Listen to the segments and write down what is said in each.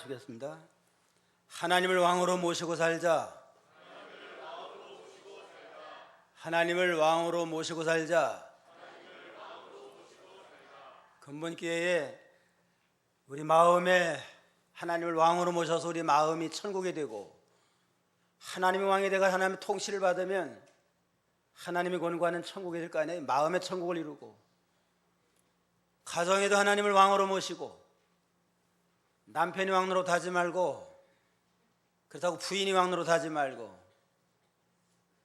주겠습니다. 하나님을 왕으로 모시고 살자. 하나님을 왕으로 모시고 살자. 근본기회에 우리 마음에 하나님을 왕으로 모셔서 우리 마음이 천국이 되고, 하나님이 왕이 되고 하나님의 통치를 받으면 하나님이 권고하는 천국이 될 거 아니에요. 마음의 천국을 이루고, 가정에도 하나님을 왕으로 모시고, 남편이 왕으로 하지 말고, 그렇다고 부인이 왕으로 하지 말고,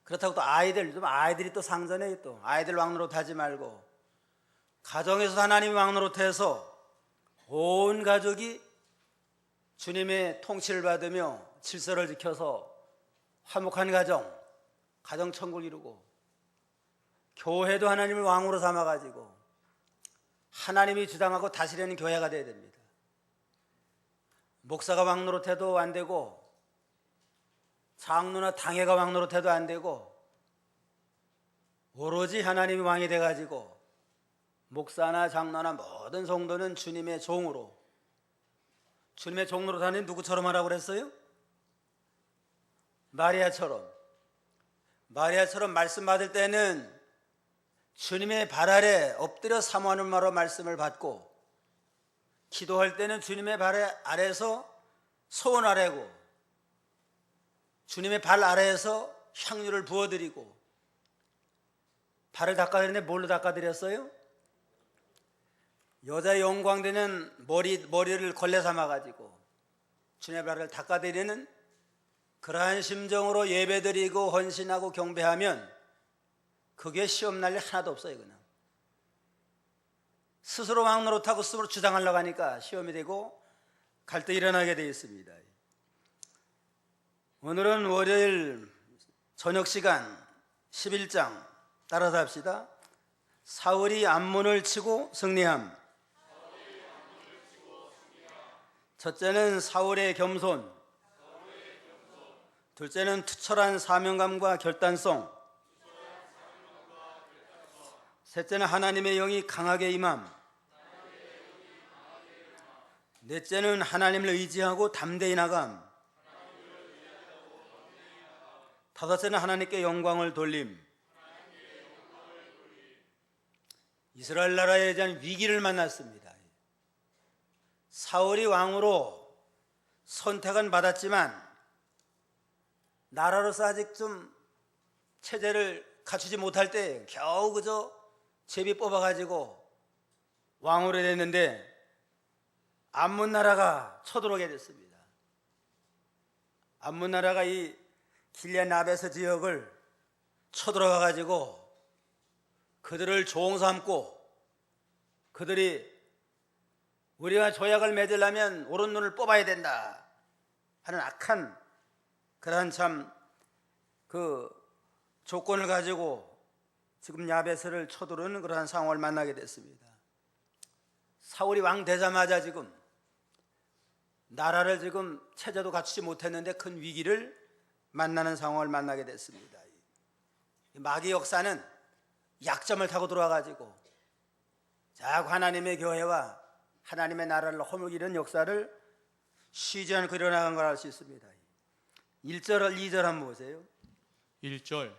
그렇다고 또 아이들이 또 상전에 또 아이들 왕으로 하지 말고, 가정에서 하나님이 왕으로 해서 온 가족이 주님의 통치를 받으며 질서를 지켜서 화목한 가정 천국을 이루고, 교회도 하나님을 왕으로 삼아가지고 하나님이 주장하고 다스리는 교회가 되어야 됩니다. 목사가 왕 노릇해도 안 되고, 장로나 당회가 왕 노릇해도 안 되고, 오로지 하나님이 왕이 돼가지고 목사나 장로나 모든 성도는 주님의 종으로, 주님의 종으로 사는 누구처럼 하라고 그랬어요? 마리아처럼 말씀 받을 때는 주님의 발 아래 엎드려 사모하는 말로 말씀을 받고, 기도할 때는 주님의 발 아래에서 소원하라고 주님의 발 아래에서 향유를 부어드리고, 발을 닦아드리는데 뭘로 닦아드렸어요? 여자의 영광되는 머리를 걸레 삼아가지고 주님의 발을 닦아드리는 그러한 심정으로 예배드리고 헌신하고 경배하면 그게 시험 날 일 하나도 없어요. 그냥 스스로 왕 노릇하고 스스로 주장하려고 하니까 시험이 되고 갈등이 일어나게 되어 있습니다. 오늘은 월요일 저녁 시간 11장 따라서 합시다. 사울이 암몬을 치고 승리함. 첫째는 사울의 겸손, 둘째는 투철한 사명감과 결단성, 셋째는 하나님의 영이 강하게 임함, 넷째는 하나님을 의지하고 담대히 나감, 다섯째는 하나님께 영광을 돌림. 이스라엘 나라에 대한 위기를 만났습니다. 사울이 왕으로 선택은 받았지만 나라로서 아직 좀 체제를 갖추지 못할 때 겨우 그저 제비 뽑아가지고 왕으로 됐는데, 암몬 나라가 쳐들어오게 됐습니다. 암몬 나라가 이 길앗 야베스 지역을 쳐들어가가지고 그들을 종 삼고, 그들이 우리가 조약을 맺으려면 오른 눈을 뽑아야 된다 하는 악한 그러한 참 그 조건을 가지고 지금 야베스를 쳐들어오는 그러한 상황을 만나게 됐습니다. 사울이 왕 되자마자 지금 나라를 지금 체제도 갖추지 못했는데 큰 위기를 만나는 상황을 만나게 됐습니다. 마귀 역사는 약점을 타고 들어와가지고 자꾸 하나님의 교회와 하나님의 나라를 허물기는 역사를 쉬지 않고 일어나간 걸 알 수 있습니다. 1절 2절 한번 보세요. 1절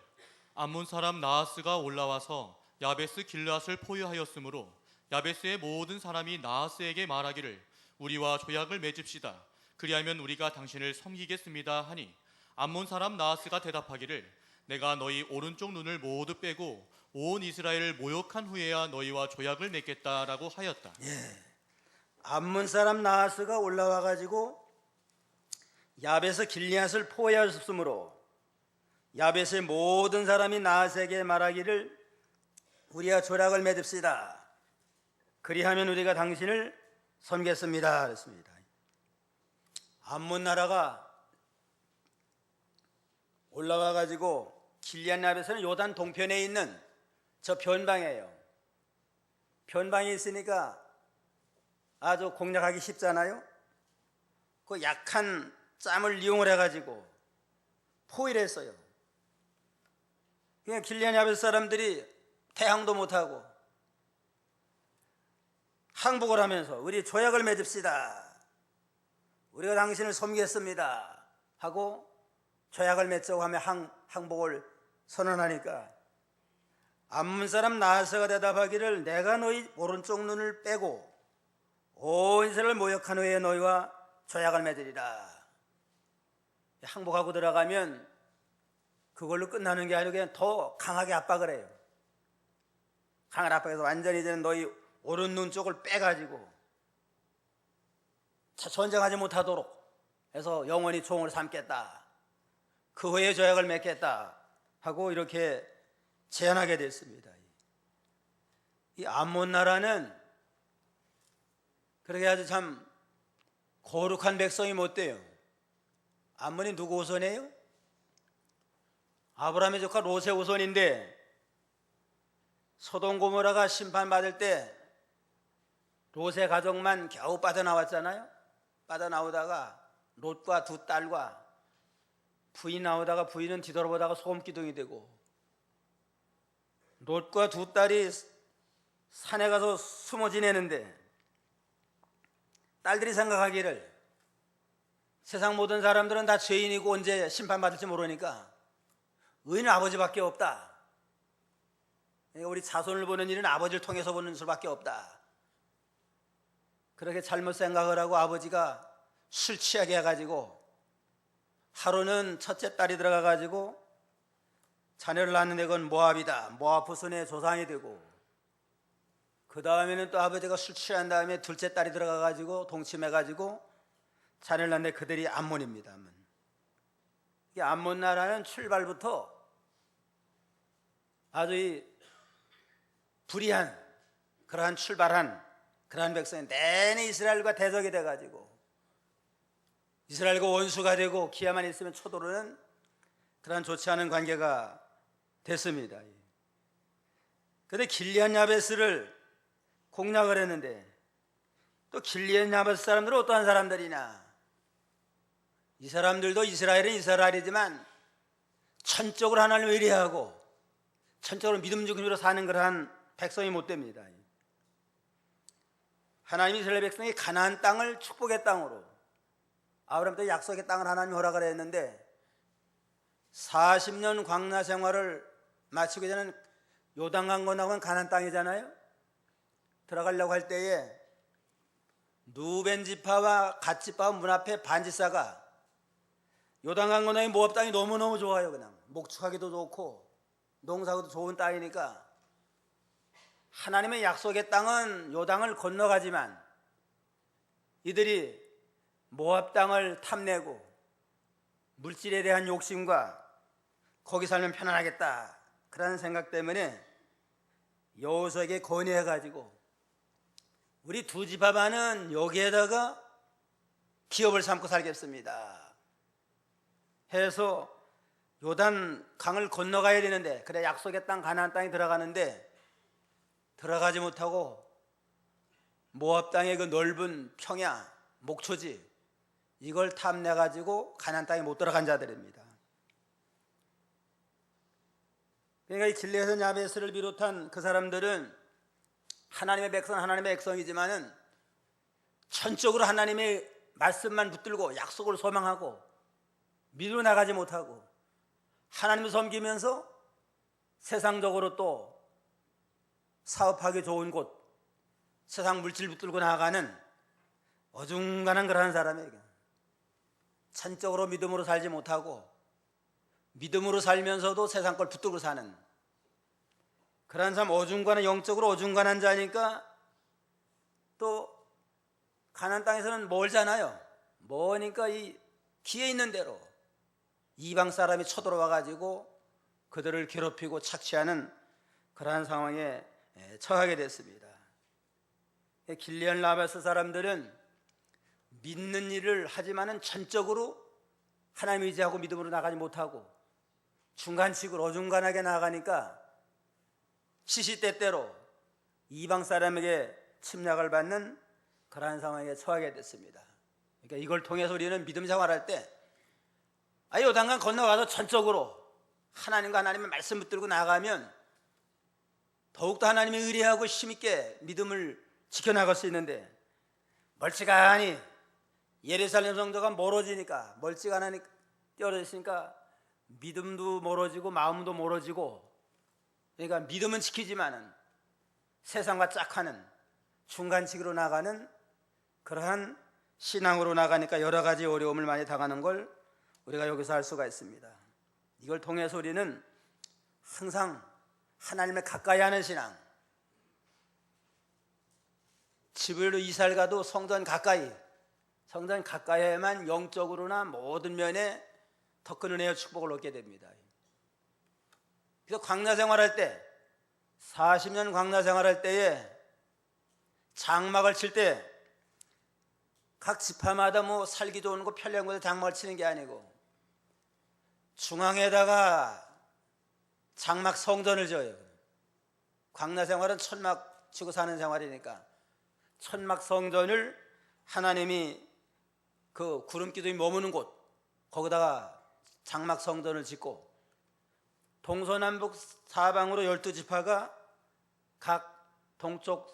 암몬 사람 나하스가 올라와서 야베스 길앗을 포위하였으므로 야베스의 모든 사람이 나하스에게 말하기를 우리와 조약을 맺읍시다. 그리하면 우리가 당신을 섬기겠습니다 하니, 암몬 사람 나하스가 대답하기를 내가 너희 오른쪽 눈을 모두 빼고 온 이스라엘을 모욕한 후에야 너희와 조약을 맺겠다라고 하였다. 암몬 사람 나하스가 올라와 가지고 야베스 길앗을 포위하였으므로 야베스의 모든 사람이 나하스에게 말하기를 우리와 조약을 맺읍시다. 그리하면 우리가 당신을 섬겠습니다 그랬습니다. 암몬 나라가 올라와 가지고 길앗 야베스는 요단 동편에 있는 저 변방이에요. 변방에 있으니까 아주 공략하기 쉽잖아요. 그 약한 짬을 이용을 해가지고 포위를 했어요. 그냥 길앗 야베스 사람들이 대항도 못하고 항복을 하면서 우리 조약을 맺읍시다. 우리가 당신을 섬기겠습니다 하고 조약을 맺자고 하며 항복을 선언하니까 암몬 사람 나하스가 대답하기를 내가 너희 오른쪽 눈을 빼고 온 이스라엘을 모욕한 후에 너희와 조약을 맺으리라. 항복하고 들어가면 그걸로 끝나는 게 아니고 그냥 더 강하게 압박을 해요. 강하게 압박해서 완전히 이제는 너희 오른 눈 쪽을 빼가지고 전쟁하지 못하도록 해서 영원히 종을 삼겠다. 그 후에 조약을 맺겠다 하고 이렇게 제안하게 됐습니다. 이 암몬 나라는 그렇게 아주 참 거룩한 백성이 못 돼요. 암몬이 누구 후손이에요? 아브라함의 조카 롯의 후손인데 소돔 고모라가 심판받을 때 롯의 가족만 겨우 빠져나왔잖아요. 빠져나오다가 롯과 두 딸과 부인 나오다가 부인은 뒤돌아보다가 소금기둥이 되고 롯과 두 딸이 산에 가서 숨어 지내는데 딸들이 생각하기를 세상 모든 사람들은 다 죄인이고 언제 심판받을지 모르니까 의인은 아버지밖에 없다. 우리 자손을 보는 일은 아버지를 통해서 보는 수밖에 없다. 그렇게 잘못 생각을 하고 아버지가 술 취하게 해가지고 하루는 첫째 딸이 들어가가지고 자녀를 낳는데 그건 모압이다. 모압 후손의 조상이 되고 그 다음에는 또 아버지가 술 취한 다음에 둘째 딸이 들어가가지고 동침해가지고 자녀를 낳는데 그들이 암몬입니다. 이 암몬 나라는 출발부터 아주 이 불의한 그러한 출발한 그러한 백성이 내내 이스라엘과 대적이 돼가지고 이스라엘과 원수가 되고 기회만 있으면 쳐도르는 그러한 좋지 않은 관계가 됐습니다. 그런데 길리앗 야베스를 공략을 했는데 또 길리앗 야베스 사람들은 어떠한 사람들이냐? 이 사람들도 이스라엘은 이스라엘이지만 천적으로 하나님을 의뢰하고 천적으로 믿음 중심으로 사는 그러한 백성이 못 됩니다. 하나님이 이스라엘 백성이 가나안 땅을 축복의 땅으로 아브라함 때 약속의 땅을 하나님이 허락을 했는데 40년 광야 생활을 마치고 이제는 요단강 건너면 가나안 땅이잖아요. 들어가려고 할 때에 누벤 지파와 갓 지파 문 앞에 반지사가 요단강 건너의 모압 땅이 너무너무 좋아요. 그냥 목축하기도 좋고 농사하기도 좋은 땅이니까 하나님의 약속의 땅은 요단을 건너가지만 이들이 모압 땅을 탐내고 물질에 대한 욕심과 거기 살면 편안하겠다 그런 생각 때문에 여호수아에게 건의해가지고 우리 두 집합안은 여기에다가 기업을 삼고 살겠습니다 해서 요단 강을 건너가야 되는데 그래 약속의 땅 가나안 땅에 들어가는데 들어가지 못하고 모압 땅의 그 넓은 평야 목초지 이걸 탐내가지고 가나안 땅에 못 들어간 자들입니다. 그러니까 이 길리앗 야베스를 비롯한 그 사람들은 하나님의 백성이지만은 천적으로 하나님의 말씀만 붙들고 약속을 소망하고 믿어 나가지 못하고 하나님을 섬기면서 세상적으로 또 사업하기 좋은 곳 세상 물질 붙들고 나가는 어중간한 그러한 사람에게 천적으로 믿음으로 살지 못하고 믿음으로 살면서도 세상 걸 붙들고 사는 그러한 사람 어중간한 영적으로 어중간한 자니까 또 가나안 땅에서는 멀잖아요. 머니까 이 기회 있는 대로 이방 사람이 쳐들어와 가지고 그들을 괴롭히고 착취하는 그러한 상황에 처하게 됐습니다. 길리앗 야베스 사람들은 믿는 일을 하지만은 전적으로 하나님 의지하고 믿음으로 나가지 못하고 중간식으로 어중간하게 나가니까 시시때때로 이방 사람에게 침략을 받는 그러한 상황에 처하게 됐습니다. 그러니까 이걸 통해서 우리는 믿음 생활할 때 요단강 건너가서 전적으로 하나님과 하나님의 말씀 붙들고 나가면 더욱더 하나님에 의뢰하고 힘있게 믿음을 지켜나갈 수 있는데 멀찌감히 예루살렘 성도가 멀어지니까, 멀지가 않으니까, 떨어지니까 믿음도 멀어지고 마음도 멀어지고, 그러니까 믿음은 지키지만은 세상과 짝하는 중간치기로 나가는 그러한 신앙으로 나가니까 여러 가지 어려움을 많이 당하는 걸 우리가 여기서 알 수가 있습니다. 이걸 통해서 우리는 항상 하나님을 가까이 하는 신앙, 집으로 이사를 가도 성전 가까이에만 영적으로나 모든 면에 더 큰 은혜와 축복을 얻게 됩니다. 그래서 광야 생활할 때, 40년 광야 생활할 때에 장막을 칠 때 각 지파마다 뭐 살기 좋은 곳 편리한 곳에 장막을 치는 게 아니고 중앙에다가 장막 성전을 지어요. 광야 생활은 천막 치고 사는 생활이니까 천막 성전을 하나님이 그 구름 기둥이 머무는 곳, 거기다가 장막 성전을 짓고 동서남북 사방으로 12지파가 각 동쪽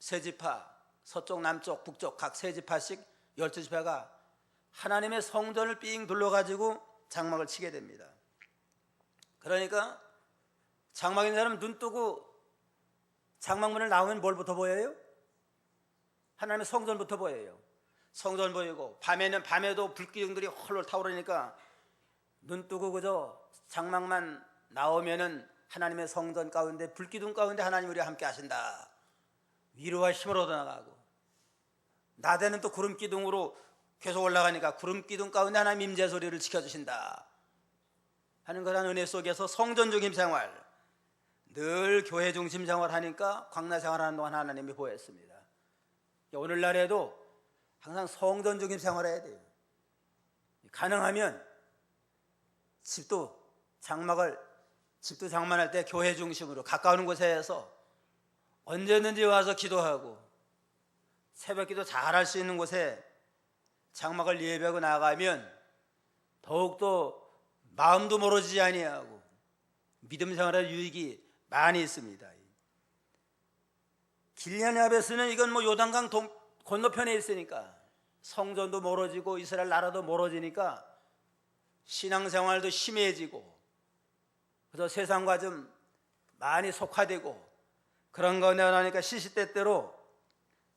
3지파, 서쪽 남쪽 북쪽 각 3지파씩 12지파가 하나님의 성전을 삥 둘러가지고 장막을 치게 됩니다. 그러니까 장막 있는 사람은 눈 뜨고 장막문을 나오면 뭘부터 보여요? 하나님의 성전부터 보여요. 성전 보이고, 밤에도 불기둥들이 홀로 타오르니까 눈 뜨고 그저 장막만 나오면은 하나님의 성전 가운데, 불기둥 가운데 하나님 우리와 함께 하신다, 위로와 힘을 얻어나가고, 낮에는 또 구름기둥으로 계속 올라가니까 구름기둥 가운데 하나님 임재 소리를 지켜주신다 하는 그런 은혜 속에서 성전 중심 생활, 늘 교회 중심 생활하니까 광야 생활하는 동안 하나님이 보였습니다. 오늘날에도 항상 성전 중심 생활해야 돼요. 가능하면 집도 장만할 때 교회 중심으로 가까운 곳에 해서 언제든지 와서 기도하고 새벽 기도 잘할 수 있는 곳에 장막을 예배하고 나가면 더욱더 마음도 멀어지지 아니하고 믿음 생활의 유익이 많이 있습니다. 길리안 야베스는 이건 뭐 요단강 건너편에 있으니까 성전도 멀어지고 이스라엘 나라도 멀어지니까 신앙생활도 심해지고 그래서 세상과 좀 많이 속화되고 그런 가운데 하니까 시시때때로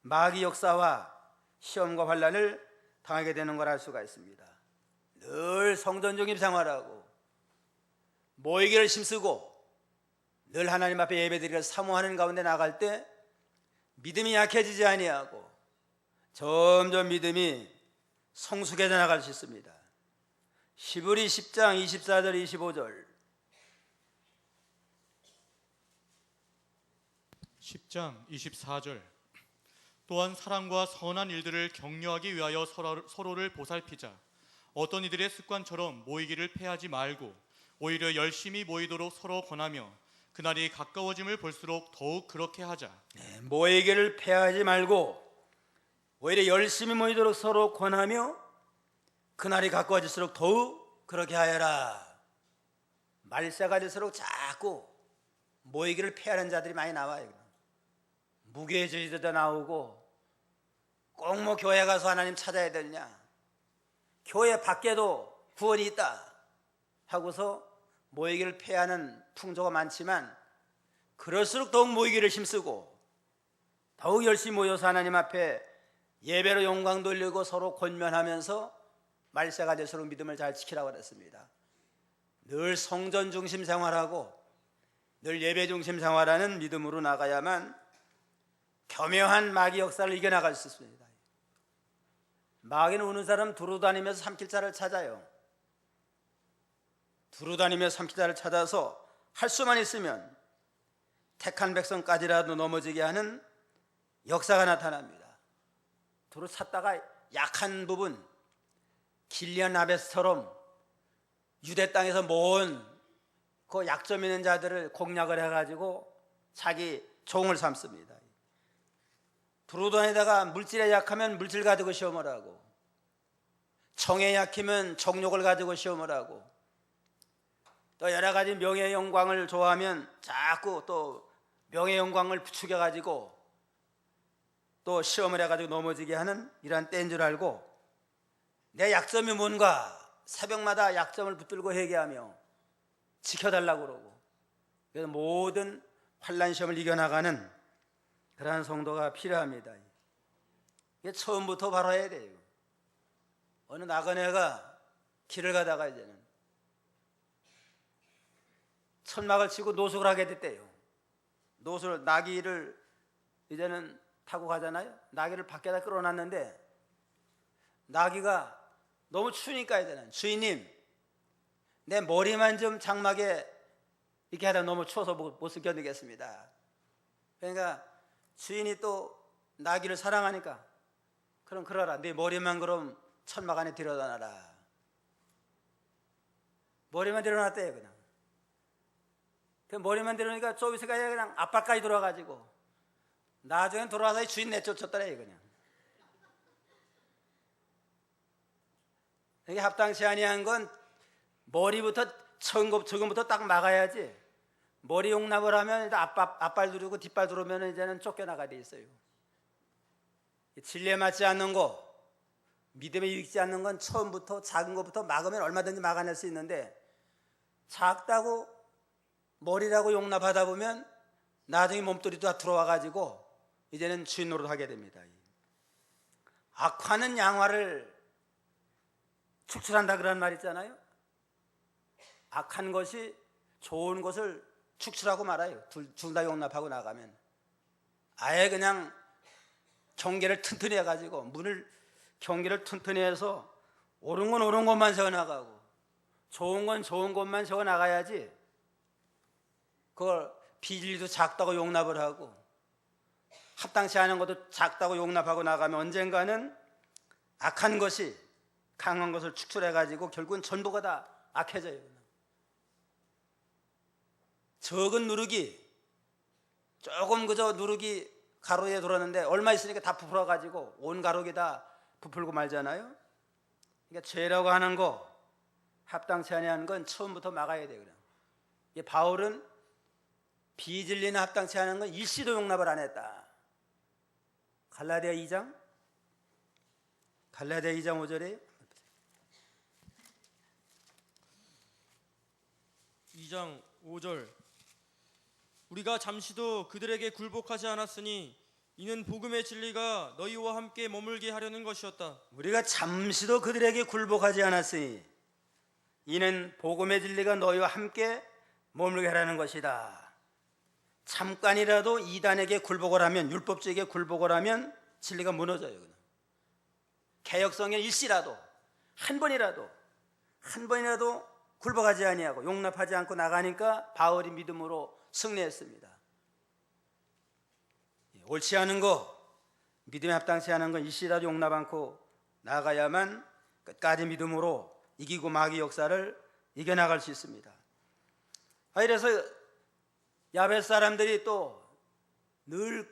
마귀 역사와 시험과 환난을 당하게 되는 걸 알 수가 있습니다. 늘 성전 중심 생활하고 모이기를 힘쓰고 늘 하나님 앞에 예배드리기를 사모하는 가운데 나갈 때 믿음이 약해지지 아니하고 점점 믿음이 성숙해져 나갈 수 있습니다. 히브리 10장 24절 25절 10장 24절 또한 사랑과 선한 일들을 격려하기 위하여 서로를 보살피자. 어떤 이들의 습관처럼 모이기를 패하지 말고 오히려 열심히 모이도록 서로 권하며 그날이 가까워짐을 볼수록 더욱 그렇게 하자. 모이기를 패하지 말고 오히려 열심히 모이도록 서로 권하며 그날이 가까워질수록 더욱 그렇게 하여라. 말세가 될수록 자꾸 모이기를 패하는 자들이 많이 나와요. 무교회주의자도 나오고 꼭 뭐 교회 가서 하나님 찾아야 되느냐, 교회 밖에도 구원이 있다 하고서 모이기를 패하는 풍조가 많지만 그럴수록 더욱 모이기를 힘쓰고 더욱 열심히 모여서 하나님 앞에 예배로 영광 돌리고 서로 권면하면서 말세가 될수록 믿음을 잘 지키라고 그랬습니다. 늘 성전 중심 생활하고 늘 예배 중심 생활하는 믿음으로 나가야만 교묘한 마귀 역사를 이겨나갈 수 있습니다. 마귀는 오는 사람 두루 다니면서 삼킬자를 찾아요. 두루 다니면서 삼킬자를 찾아서 할 수만 있으면 택한 백성까지라도 넘어지게 하는 역사가 나타납니다. 두루 찾다가 약한 부분, 길리안 야베스처럼 유대 땅에서 모은 그 약점 있는 자들을 공략을 해가지고 자기 종을 삼습니다. 두루 다니다가 물질에 약하면 물질 가지고 시험을 하고, 정에 약하면 정욕을 가지고 시험을 하고, 또 여러 가지 명예 영광을 좋아하면 자꾸 또 명예 영광을 부추겨 가지고 또 시험을 해가지고 넘어지게 하는 이러한 때인 줄 알고 내 약점이 뭔가 새벽마다 약점을 붙들고 회개하며 지켜달라고 그러고, 그래서 모든 환난 시험을 이겨나가는 그러한 성도가 필요합니다. 이게 처음부터 바로 해야 돼요. 어느 나그네가 길을 가다가 이제는 천막을 치고 노숙을 하게 됐대요. 노숙을, 나귀를 이제는 타고 가잖아요. 나귀를 밖에다 끌어놨는데 나귀가 너무 추우니까 이제는 주인님, 내 머리만 좀 장막에 이렇게 하다 너무 추워서 못 견디겠습니다. 그러니까 주인이 또 나귀를 사랑하니까 그럼 그러라, 네 머리만 그럼 천막 안에 들여다놔라. 머리만 들여놨대요. 그냥 그 머리만 들여놓으니까 좀 있으니까 그냥 앞발까지 들어와가지고 나중엔 돌아와서 주인 내쫓았더래요. 그냥 이게 합당치 아니한 건 머리부터 처음부터 딱 막아야지. 머리 용납을 하면 앞발 두르고 뒷발 두르면 이제는 쫓겨나가 돼 있어요. 진리에 맞지 않는 거, 믿음에 유익지 않는 건 처음부터 작은 것부터 막으면 얼마든지 막아낼 수 있는데, 작다고 머리라고 용납하다 보면 나중에 몸뚱이도 다 들어와 가지고 이제는 주인 노릇하게 됩니다. 악화는 양화를 축출한다 그런 말 있잖아요. 악한 것이 좋은 것을 축출하고 말아요. 둘 다 용납하고 나가면 아예 그냥 경계를 튼튼히 해가지고 경계를 튼튼히 해서 옳은 건 옳은 것만 세워나가고 좋은 건 좋은 것만 세워나가야지. 그걸 비질리도 작다고 용납을 하고 합당치 않은 것도 작다고 용납하고 나가면 언젠가는 악한 것이 강한 것을 축출해가지고 결국은 전부가 다 악해져요. 적은 누룩이 조금 그저 누룩이 가루에 들었는데 얼마 있으니까 다 부풀어가지고 온 가루가 다 부풀고 말잖아요. 그러니까 죄라고 하는 거, 합당치 아니한 건 처음부터 막아야 돼요. 바울은 비진리나 합당치 않은 건 일시도 용납을 안 했다. 갈라디아 2장 5절에 2장 5절 우리가 잠시도 그들에게 굴복하지 않았으니 이는 복음의 진리가 너희와 함께 머물게 하려는 것이었다. 우리가 잠시도 그들에게 굴복하지 않았으니 이는 복음의 진리가 너희와 함께 머물게 하라는 것이다. 잠깐이라도 이단에게 굴복을 하면, 율법주의에게 굴복을 하면 진리가 무너져요. 개혁성의 일시라도 한 번이라도 굴복하지 아니하고 용납하지 않고 나가니까 바울이 믿음으로 승리했습니다. 옳지 않은 거, 믿음에 합당치 않은 건 일시라도 용납 않고 나가야만 끝까지 믿음으로 이기고 마귀 역사를 이겨나갈 수 있습니다. 이래서 야벳 사람들이 또 늘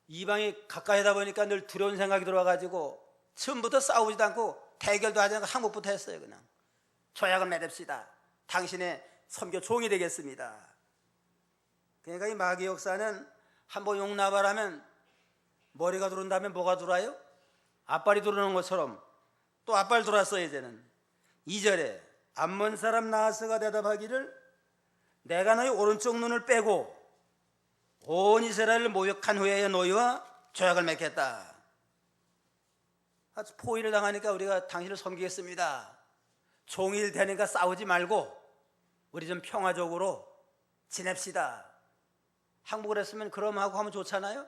이방이 가까이 하다 보니까 늘 두려운 생각이 들어와가지고 처음부터 싸우지도 않고 대결도 하지 않고 항복부터 했어요. 그냥 조약을 맺읍시다. 당신의 선교 종이 되겠습니다. 그러니까 이 마귀 역사는 한번 용납을 하면 머리가 두른다면 뭐가 돌아요? 앞발이 두르는 것처럼 또 앞발 돌았어요. 이제는 2절에 암몬 사람 나하스가 대답하기를 내가 너희 오른쪽 눈을 빼고 온 이스라엘을 모욕한 후에 너희와 조약을 맺겠다. 포위를 당하니까 우리가 당신을 섬기겠습니다. 종일 되니까 싸우지 말고 우리 좀 평화적으로 지냅시다. 항복을 했으면 그럼 하고 하면 좋잖아요.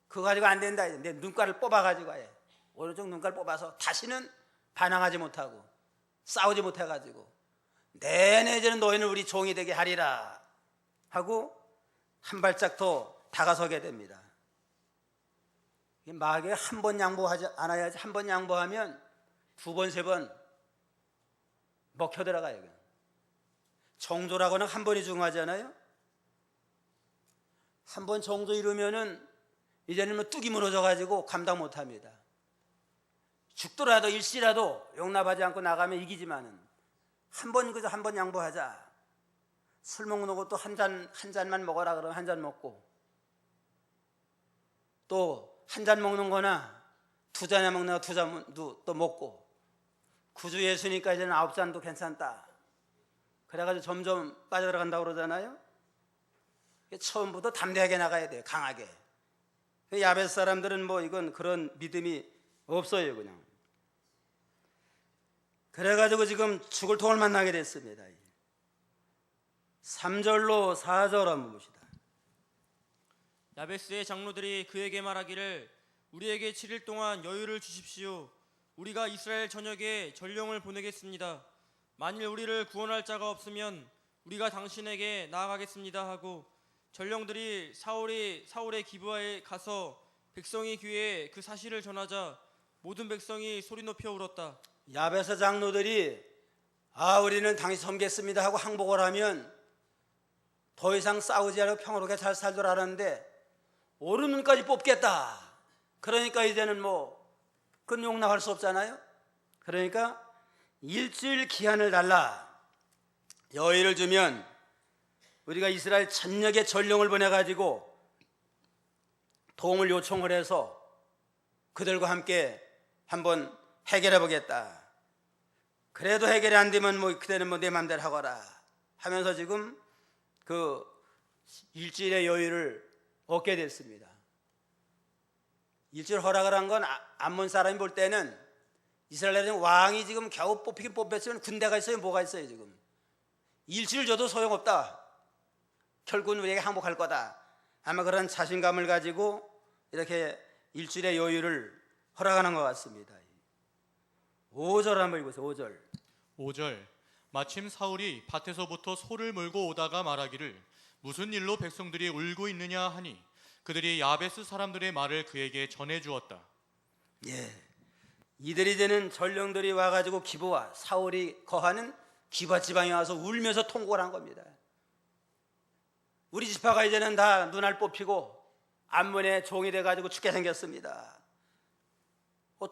그거 가지고 안 된다. 내 눈깔을 뽑아가지고 해. 오른쪽 눈깔 뽑아서 다시는 반항하지 못하고 싸우지 못해가지고 내내 이제는 너희는 우리 종이 되게 하리라 하고 한 발짝 더 다가서게 됩니다. 마귀가 한 번 양보하지 않아야지. 한 번 양보하면 두 번, 세 번 먹혀 들어가요. 정조라고는 한 번이 중요하잖아요. 한 번 정조 이루면은 이제는 뭐 뚝이 무너져가지고 감당 못합니다. 죽더라도 일시라도 용납하지 않고 나가면 이기지만은 한 번 그저 한 번 양보하자. 술 먹는 것도 한 잔만 먹어라 그러면 한 잔 먹고 또 한 잔 먹는 거나 두 잔 먹는 거 두 잔도 또 먹고 구주 예수니까 이제는 9잔도 괜찮다. 그래가지고 점점 빠져들어간다고 그러잖아요. 처음부터 담대하게 나가야 돼요. 강하게. 야베스 사람들은 뭐 이건 그런 믿음이 없어요. 그냥. 그래가지고 지금 죽을 통을 만나게 됐습니다. 3절로 4절 한번 봅시다. 야베스의 장로들이 그에게 말하기를 우리에게 7일 동안 여유를 주십시오. 우리가 이스라엘 전역에 전령을 보내겠습니다. 만일 우리를 구원할 자가 없으면 우리가 당신에게 나아가겠습니다 하고 전령들이 사울의 기브아에 가서 백성의 귀에 그 사실을 전하자 모든 백성이 소리 높여 울었다. 야베스 장로들이 우리는 당신 섬겠습니다 하고 항복을 하면 더 이상 싸우지 않고 평화롭게 잘 살 줄 알았는데 오른 눈까지 뽑겠다. 그러니까 이제는 뭐 그건 용납할 수 없잖아요. 그러니까 일주일 기한을 달라. 여의를 주면 우리가 이스라엘 전역에 전령을 보내가지고 도움을 요청을 해서 그들과 함께 한번 해결해 보겠다. 그래도 해결이 안 되면 뭐 그대는 뭐 내 맘대로 하거라 하면서 지금 그 일주일의 여유를 얻게 됐습니다. 일주일 허락을 한 건 암몬 사람이 볼 때는 이스라엘의 왕이 지금 겨우 뽑히긴 뽑혔으면 군대가 있어요. 뭐가 있어요 지금. 일주일 줘도 소용없다. 결국은 우리에게 항복할 거다. 아마 그런 자신감을 가지고 이렇게 일주일의 여유를 허락하는 것 같습니다. 5절 한번 읽으세요. 5절. 5절 마침 사울이 밭에서부터 소를 몰고 오다가 말하기를 무슨 일로 백성들이 울고 있느냐 하니 그들이 야베스 사람들의 말을 그에게 전해 주었다. 이들이 되는 전령들이 와가지고 기브아 사울이 거하는 기브아 지방에 와서 울면서 통곡을 한 겁니다. 우리 지파가 이제는 다 눈알 뽑히고 암몬의 종이 돼가지고 죽게 생겼습니다.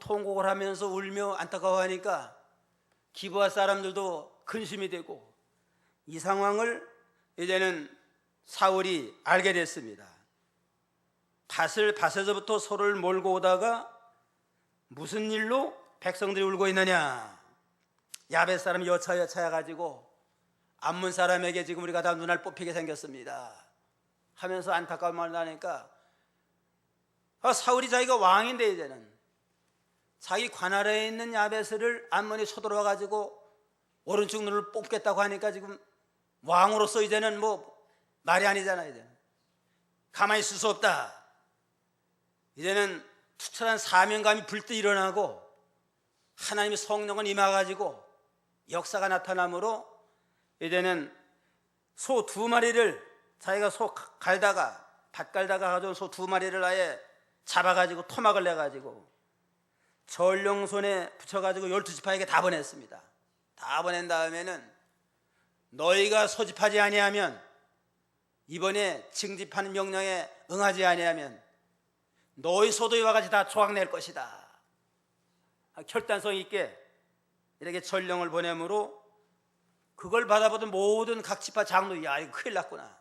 통곡을 하면서 울며 안타까워하니까 기브아 사람들도 근심이 되고 이 상황을 이제는 사울이 알게 됐습니다. 밭에서부터 소를 몰고 오다가 무슨 일로 백성들이 울고 있느냐. 야벳 사람이 여차여차해 가지고 암몬 사람에게 지금 우리가 다 눈알 뽑히게 생겼습니다 하면서 안타까운 말을 하니까 사울이 자기가 왕인데 이제는 자기 관할에 있는 야벳을 암몬이 쳐들어와 가지고 오른쪽 눈을 뽑겠다고 하니까 지금 왕으로서 이제는 뭐 말이 아니잖아요. 이제는 가만히 있을 수 없다. 이제는 투철한 사명감이 불뜻 일어나고 하나님의 성령은 임해가지고 역사가 나타나므로 이제는 소 2마리를 자기가 밭 갈다가 가져온 소 2마리를 아예 잡아가지고 토막을 내가지고 전령 손에 붙여가지고 12지파에게 다 보냈습니다. 다 보낸 다음에는 너희가 소집하지 아니하면 이번에 징집하는 명령에 응하지 아니하면 너희 소도이와 같이 다 조각낼 것이다. 결단성 있게 이렇게 전령을 보내므로 그걸 받아보던 모든 각 지파 장로 야 이거 큰일 났구나.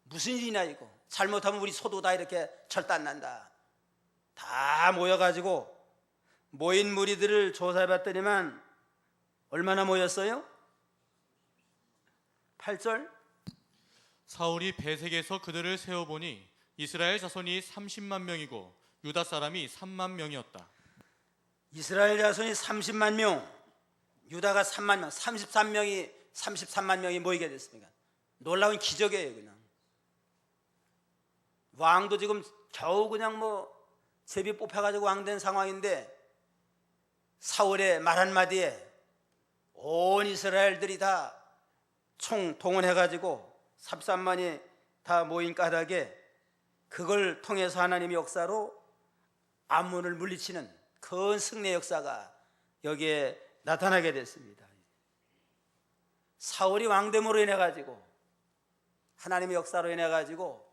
무슨 일이냐 이거. 잘못하면 우리 소도 다 이렇게 절단난다. 다 모여가지고 모인 무리들을 조사해봤더니만 얼마나 모였어요? 8절. 사울이 배색에서 그들을 세어보니 이스라엘 자손이 30만 명이고 유다 사람이 3만 명이었다. 이스라엘 자손이 30만 명, 유다가 3만 명, 33만 명이 모이게 됐습니다. 놀라운 기적이에요. 그냥 왕도 지금 겨우 그냥 뭐 제비 뽑혀가지고 왕된 상황인데 사울의 말 한마디에 온 이스라엘들이 다 총 동원해가지고 33만이 다 모인 까닭에 그걸 통해서 하나님의 역사로 암몬을 물리치는 큰 승리의 역사가 여기에 나타나게 됐습니다. 사울이 왕됨으로 인해 가지고 하나님의 역사로 인해 가지고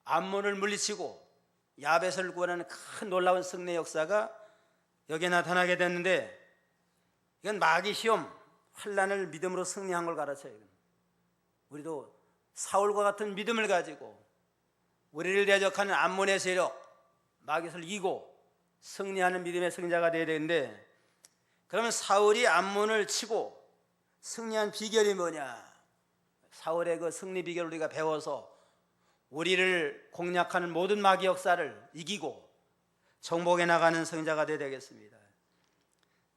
암몬을 물리치고 야벳을 구원하는 큰 놀라운 승리의 역사가 여기에 나타나게 됐는데 이건 마귀 시험, 환난을 믿음으로 승리한 걸 가르쳐요. 우리도 사울과 같은 믿음을 가지고 우리를 대적하는 암몬의 세력, 마귀를 이기고 승리하는 믿음의 승자가 되어야 되는데 그러면 사울이 암몬을 치고 승리한 비결이 뭐냐? 사울의 그 승리 비결을 우리가 배워서 우리를 공략하는 모든 마귀 역사를 이기고 정복해 나가는 성자가 되어야 되겠습니다.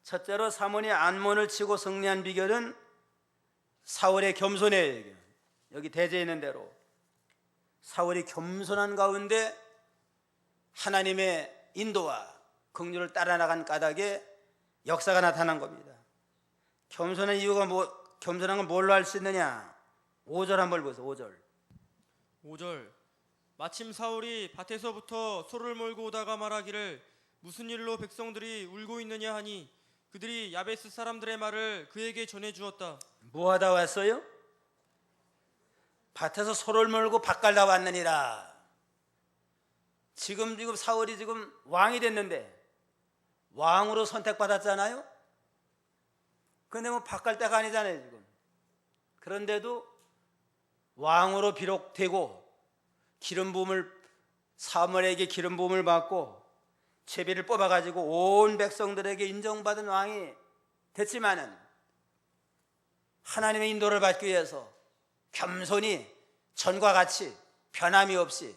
첫째로 사몬이 암몬을 치고 승리한 비결은 사울의 겸손이에요. 여기 대제에 있는 대로 사울이 겸손한 가운데 하나님의 인도와 긍휼을 따라 나간 까닭에 역사가 나타난 겁니다. 겸손한 이유가 겸손한 건 뭘로 알 수 있느냐? 5절 한번 보세요. 5절. 5절 마침 사울이 밭에서부터 소를 몰고 오다가 말하기를 무슨 일로 백성들이 울고 있느냐 하니 그들이 야베스 사람들의 말을 그에게 전해 주었다. 뭐 하다 왔어요? 밭에서 소를 몰고 밭 갈다 왔느니라. 지금 사울이 지금 왕이 됐는데 왕으로 선택받았잖아요. 근데 뭐 밭 갈 때가 아니잖아요 지금. 그런데도 왕으로 비록 되고 기름 부음을 사무엘에게 기름 부음을 받고 제비를 뽑아가지고 온 백성들에게 인정받은 왕이 됐지만은 하나님의 인도를 받기 위해서 겸손히 전과 같이 변함이 없이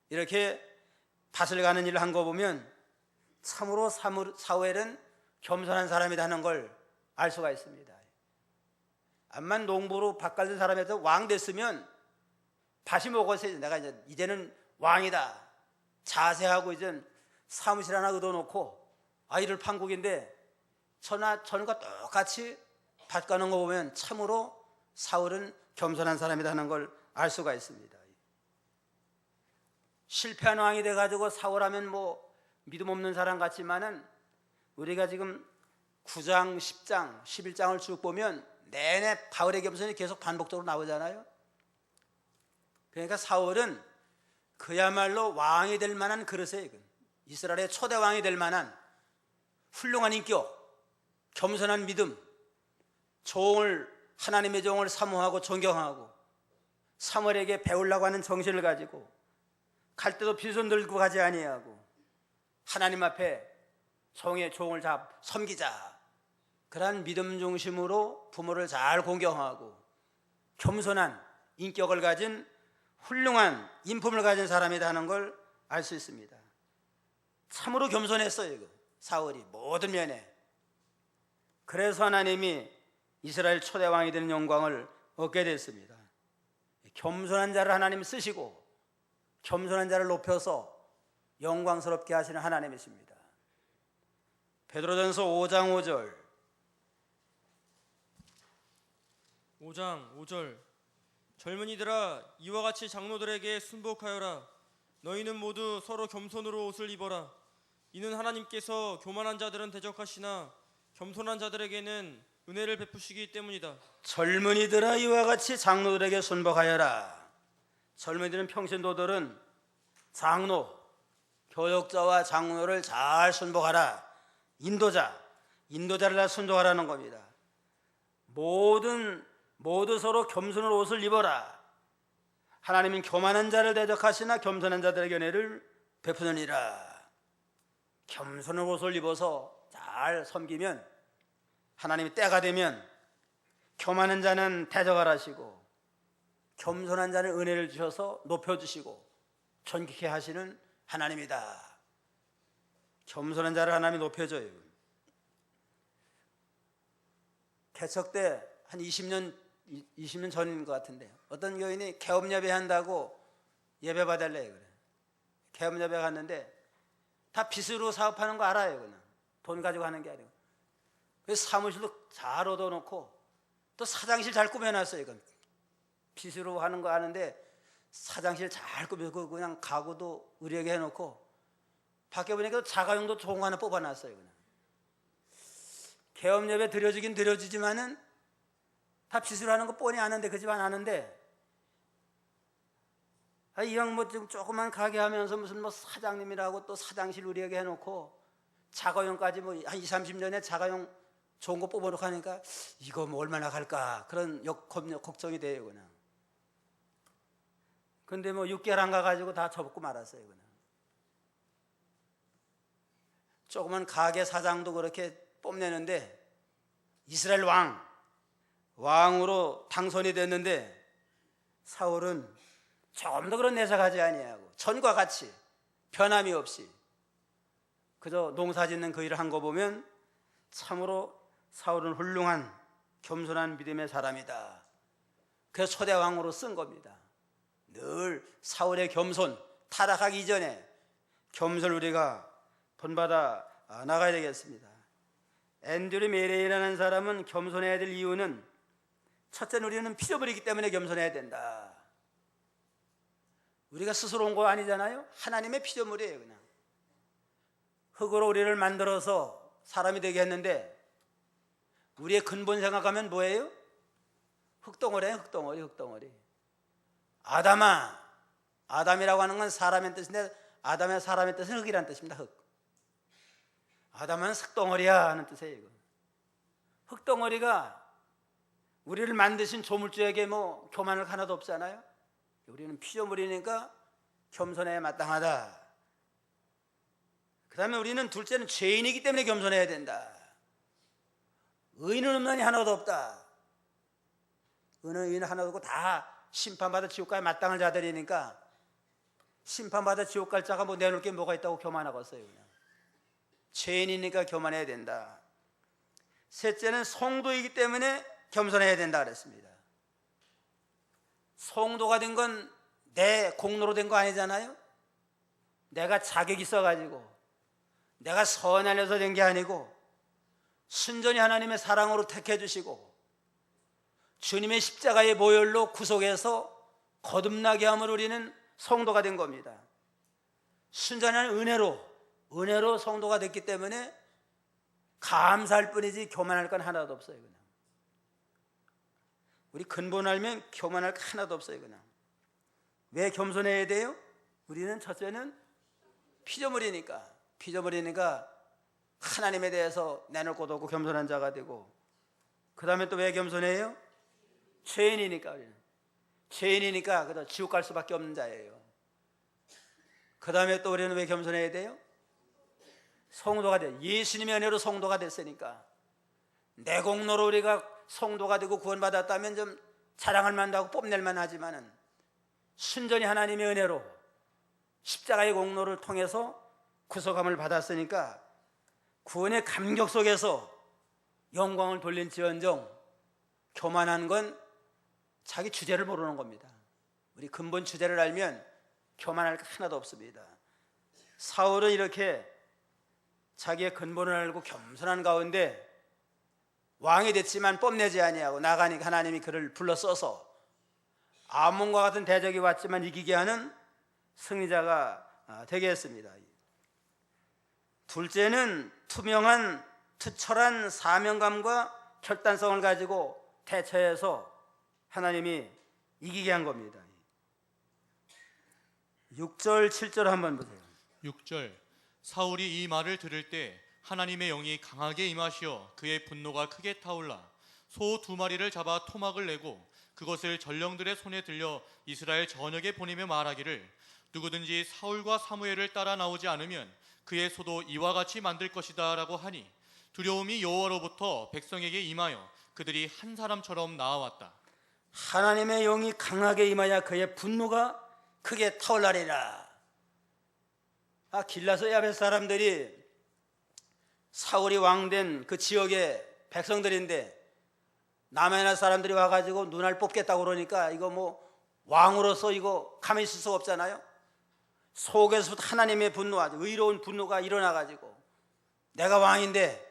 이렇게 밭을 가는 일을 한 거 보면 참으로 사무엘은 겸손한 사람이라는 걸 알 수가 있습니다. 암만 농부로 밭 갈던 사람에서 왕 됐으면 밭이 먹었어요. 내가 이제는 왕이다. 자세하고 이제 사무실 하나 얻어놓고 아이를 판국인데 전과 똑같이 밭 가는 거 보면 참으로 사울은 겸손한 사람이라는 걸 알 수가 있습니다. 실패한 왕이 돼가지고 사울하면 뭐 믿음 없는 사람 같지만은 우리가 지금 9장, 10장, 11장을 쭉 보면 내내 바울의 겸손이 계속 반복적으로 나오잖아요. 그러니까 사울은 그야말로 왕이 될 만한 그릇이에요. 이스라엘의 초대 왕이 될 만한 훌륭한 인격, 겸손한 믿음, 하나님의 종을 사모하고 존경하고 사무엘에게 배우려고 하는 정신을 가지고 갈 때도 빈손 들고 가지 아니하고 하나님 앞에 종을 섬기자. 그러한 믿음 중심으로 부모를 잘 공경하고 겸손한 인격을 가진 훌륭한 인품을 가진 사람이다 하는 걸 알 수 있습니다. 참으로 겸손했어요. 사울이 모든 면에. 그래서 하나님이 이스라엘 초대 왕이 되는 영광을 얻게 됐습니다. 겸손한 자를 하나님 쓰시고 겸손한 자를 높여서 영광스럽게 하시는 하나님이십니다. 베드로전서 5장 5절 5장 5절 젊은이들아 이와 같이 장로들에게 순복하여라. 너희는 모두 서로 겸손으로 옷을 입어라. 이는 하나님께서 교만한 자들은 대적하시나 겸손한 자들에게는 은혜를 베푸시기 때문이다. 젊은이들아 이와 같이 장로들에게 순복하여라. 젊은이들은 평신도들은 장로, 교역자와 장로를 잘 순복하라. 인도자를 다 순종하라는 겁니다. 모두 서로 겸손으로 옷을 입어라. 하나님은 교만한 자를 대적하시나 겸손한 자들에게 은혜를 베푸느니라. 겸손한 옷을 입어서 잘 섬기면 하나님이 때가 되면 교만한 자는 대적을 하시고 겸손한 자는 은혜를 주셔서 높여주시고 존귀케 하시는 하나님이다. 겸손한 자를 하나님이 높여줘요. 개척 때 한 20년 전인 것 같은데 어떤 교인이 개업 예배 한다고 예배 받을래요. 그래. 개업 예배 갔는데 다 빚으로 사업하는 거 알아요. 그냥 돈 가지고 하는 게 아니고. 그래서 사무실도 잘 얻어놓고 또 사장실 잘 꾸며놨어요. 이건 빚으로 하는 거 아는데 사장실 잘 꾸며고 그냥 가구도 의리하게 해놓고 밖에 보니까 자가용도 좋은 거 하나 뽑아놨어요. 그냥. 개업 예배 드려주긴 드려주지만은 다 빚으로 하는 거 뻔히 아는데 그 집안 아는데 이왕 뭐 좀 조그만 가게 하면서 무슨 뭐 사장님이라고 또 사장실 의리하게 해놓고 자가용까지 뭐 한 20, 30년에 자가용 좋은 거 뽑아놓고 하니까 이거 뭐 얼마나 갈까 그런 걱정이 돼요. 그냥. 근데 뭐 6개월 안 가가지고 다 접고 말았어요. 그냥. 조그만 가게 사장도 그렇게 뽐내는데 이스라엘 왕으로 당선이 됐는데 사울은 조금 더 그런 내색하지 아니하고 전과 같이 변함이 없이 그저 농사짓는 그 일을 한 거 보면 참으로 사울은 훌륭한 겸손한 믿음의 사람이다. 그래서 초대 왕으로 쓴 겁니다. 늘 사울의 겸손, 타락하기 이전에 겸손을 우리가 본받아 나가야 되겠습니다. 앤드류 메레이라는 사람은 겸손해야 될 이유는 첫째는 우리는 피조물이기 때문에 겸손해야 된다. 우리가 스스로 온 거 아니잖아요. 하나님의 피조물이에요. 그냥 흙으로 우리를 만들어서 사람이 되게 했는데 우리의 근본 생각하면 뭐예요? 흙덩어리예요. 흙덩어리. 아담이라고 하는 건 사람의 뜻인데 아담의 사람의 뜻은 흙이라는 뜻입니다. 흙. 아담은 흙덩어리야 하는 뜻이에요. 이거. 흙덩어리가 우리를 만드신 조물주에게 뭐 교만할 하나도 없잖아요. 우리는 피조물이니까 겸손해야 마땅하다. 그 다음에 우리는 둘째는 죄인이기 때문에 겸손해야 된다. 의인은 없나니 하나도 없다. 의인 하나도 없고 다 심판받아 지옥 갈 마땅한 자들이니까 심판받아 지옥 갈 자가 뭐 내놓을 게 뭐가 있다고 교만하겠어요. 그냥. 죄인이니까 교만해야 된다. 셋째는 성도이기 때문에 겸손해야 된다 그랬습니다. 성도가 된 건 내 공로로 된 거 아니잖아요. 내가 자격이 있어가지고 내가 선하여서 된 게 아니고 순전히 하나님의 사랑으로 택해 주시고 주님의 십자가의 보혈로 구속해서 거듭나게 함으로 우리는 성도가 된 겁니다. 순전한 은혜로 성도가 됐기 때문에 감사할 뿐이지 교만할 건 하나도 없어요. 그냥. 우리 근본 알면 교만할 거 하나도 없어요. 그냥. 왜 겸손해야 돼요? 우리는 첫째는 피조물이니까 하나님에 대해서 내놓을 것도 없고 겸손한 자가 되고, 그 다음에 또 왜 겸손해요? 죄인이니까. 우리는 죄인이니까 그래서 지옥 갈 수밖에 없는 자예요. 그 다음에 또 우리는 왜 겸손해야 돼요? 성도가 돼요. 예수님의 은혜로 성도가 됐으니까. 내 공로로 우리가 성도가 되고 구원받았다면 좀 자랑할 만도 하고 뽐낼 만하지만은 순전히 하나님의 은혜로 십자가의 공로를 통해서 구속함을 받았으니까 구원의 감격 속에서 영광을 돌린지언정 교만한 건 자기 주제를 모르는 겁니다. 우리 근본 주제를 알면 교만할 거 하나도 없습니다. 사울은 이렇게 자기의 근본을 알고 겸손한 가운데 왕이 됐지만 뽐내지 아니하고 나가니까 하나님이 그를 불러 써서 아몬과 같은 대적이 왔지만 이기게 하는 승리자가 되게 했습니다. 둘째는 투명한 투철한 사명감과 결단성을 가지고 대처해서 하나님이 이기게 한 겁니다. 6절 7절 한번 보세요. 6절 사울이 이 말을 들을 때 하나님의 영이 강하게 임하시어 그의 분노가 크게 타올라 소 2마리를 잡아 토막을 내고 그것을 전령들의 손에 들려 이스라엘 전역에 보내며 말하기를 누구든지 사울과 사무엘을 따라 나오지 않으면 그의 소도 이와 같이 만들 것이다 라고 하니 두려움이 여호와로부터 백성에게 임하여 그들이 한 사람처럼 나아왔다. 하나님의 영이 강하게 임하여 그의 분노가 크게 타올라리라. 길라서 야벳 사람들이 사울이 왕된 그 지역의 백성들인데 남의 나라 사람들이 와가지고 눈알 뽑겠다고 그러니까 이거 뭐 왕으로서 이거 가만히 있을 수가 없잖아요. 속에서부터 하나님의 분노가, 의로운 분노가 일어나가지고 내가 왕인데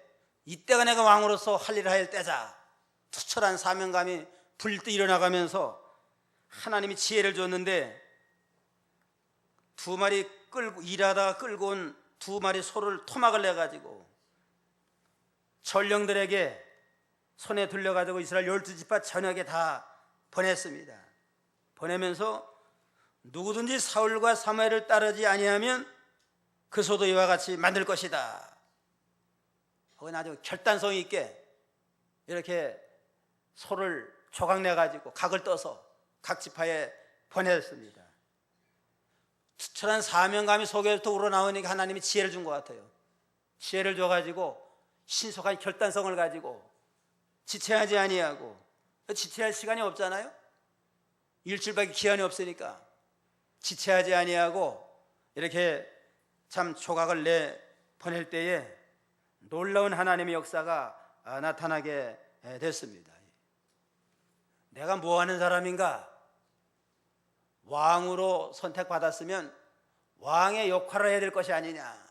이때가 내가 왕으로서 할 일을 할 때자, 투철한 사명감이 불때 일어나가면서 하나님이 지혜를 줬는데 2마리 일하다가 끌고 온 2마리 소를 토막을 내가지고 전령들에게 손에 들려가지고 이스라엘 12지파 전역에 다 보냈습니다. 보내면서 누구든지 사울과 사무엘을 따르지 아니하면 그 소도 이와 같이 만들 것이다. 그건 아주 결단성 있게 이렇게 소를 조각내가지고 각을 떠서 각 지파에 보냈습니다. 투철한 사명감이 속에부터 우러나오니까 하나님이 지혜를 준 것 같아요. 지혜를 줘가지고 신속한 결단성을 가지고 지체하지 아니하고, 지체할 시간이 없잖아요. 일주일밖에 기한이 없으니까 지체하지 아니하고 이렇게 참 조각을 내 보낼 때에 놀라운 하나님의 역사가 나타나게 됐습니다. 내가 뭐 하는 사람인가? 왕으로 선택받았으면 왕의 역할을 해야 될 것이 아니냐.